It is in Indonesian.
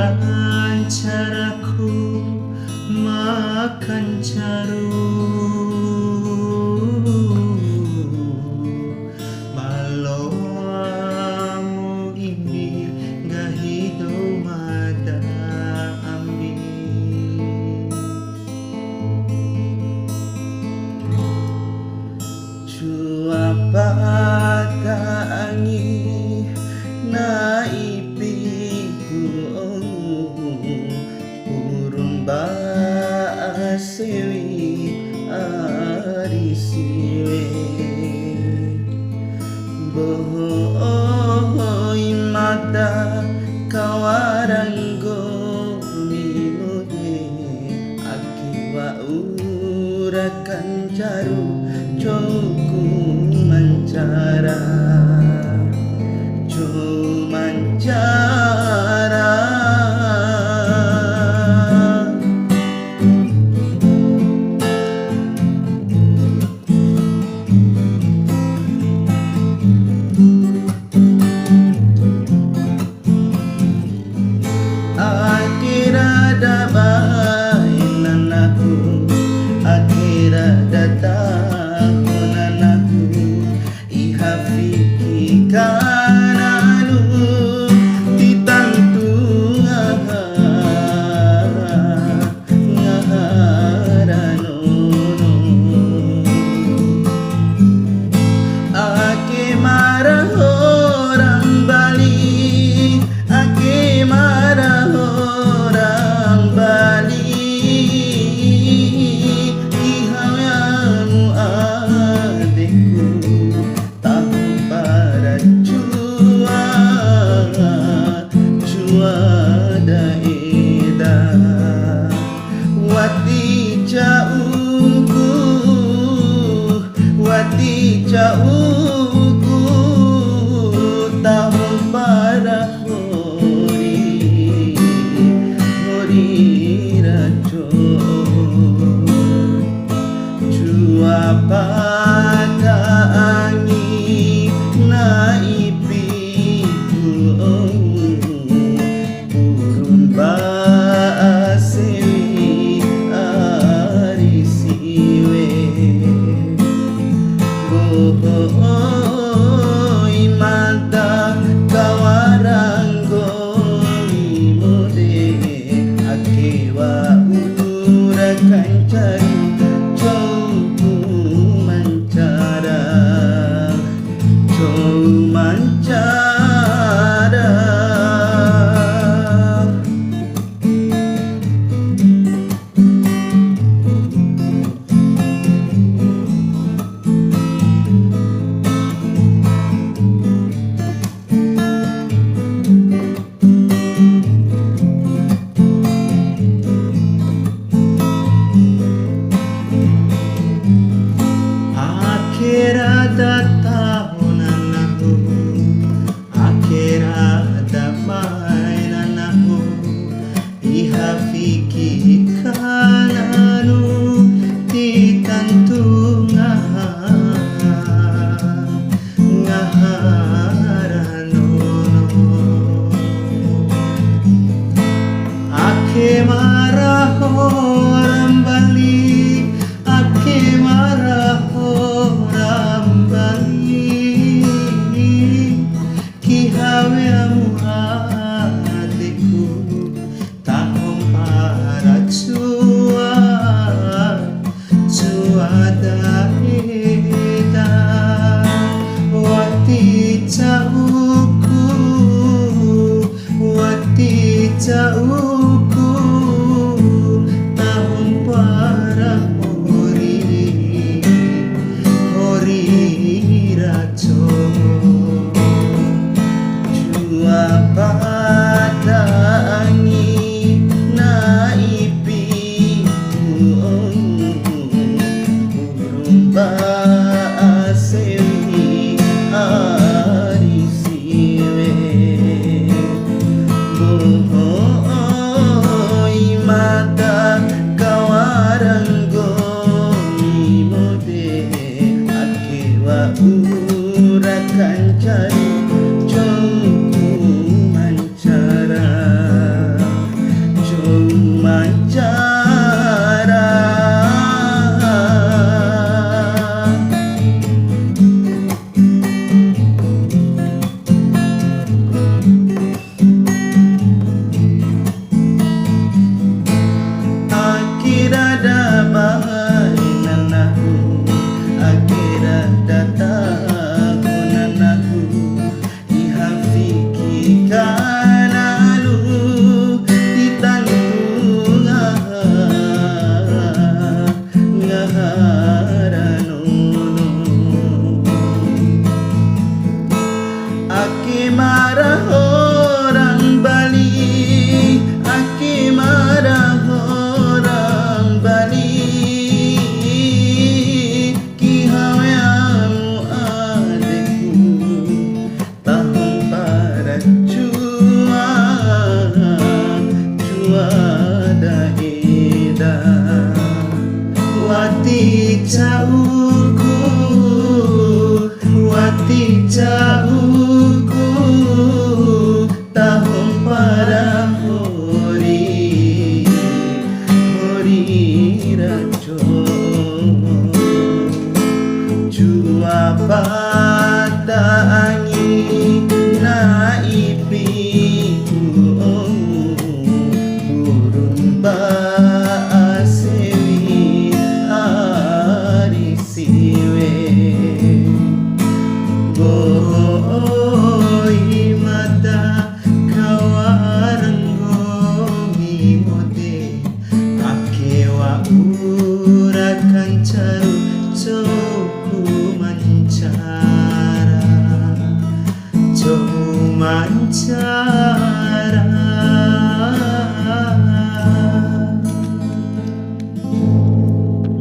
dengan caraku makan baloamu ini gak hidup ada ambil cuaca angin naipiku urun baasewi arisiwe bohoi mata kawaranggo mimude akiwa urakan caru coku mancara akhirada bainan aku akhirada tahunan aku ihafiki kananu ditantu ngaharanono ake marah orang Bali ake marah orang Bali ihayamu adikku tahu para cua daedah wati jauhku tahun para hori rajo jua pada angin naipiku urun baasewi arisiwe bohoi mata kawaranggo imode akewa urakan cari coku mancara akhirada tahunan aku akhirada mainan aku ihafiki kananu ditantu ngaharanono ake marah orang Bali ake marah orang Bali kihaweamu hatiku tahun para cua daedah wati jauhku tahun para hori rajo jua pada angin naipiku urun baasewi arisiwe bohoi mata kawaranggo imode akewa urakan cari coku mancara marah orang Bali, aki marah orang Bali. Ki hawamu adekku tahun para cua daida. Wati cauku tahun para hori rajo. Jua pada angin naipi burung baasewi arisiwe. Boy mata kawaranggongi mode akewa urakan caru coku mancara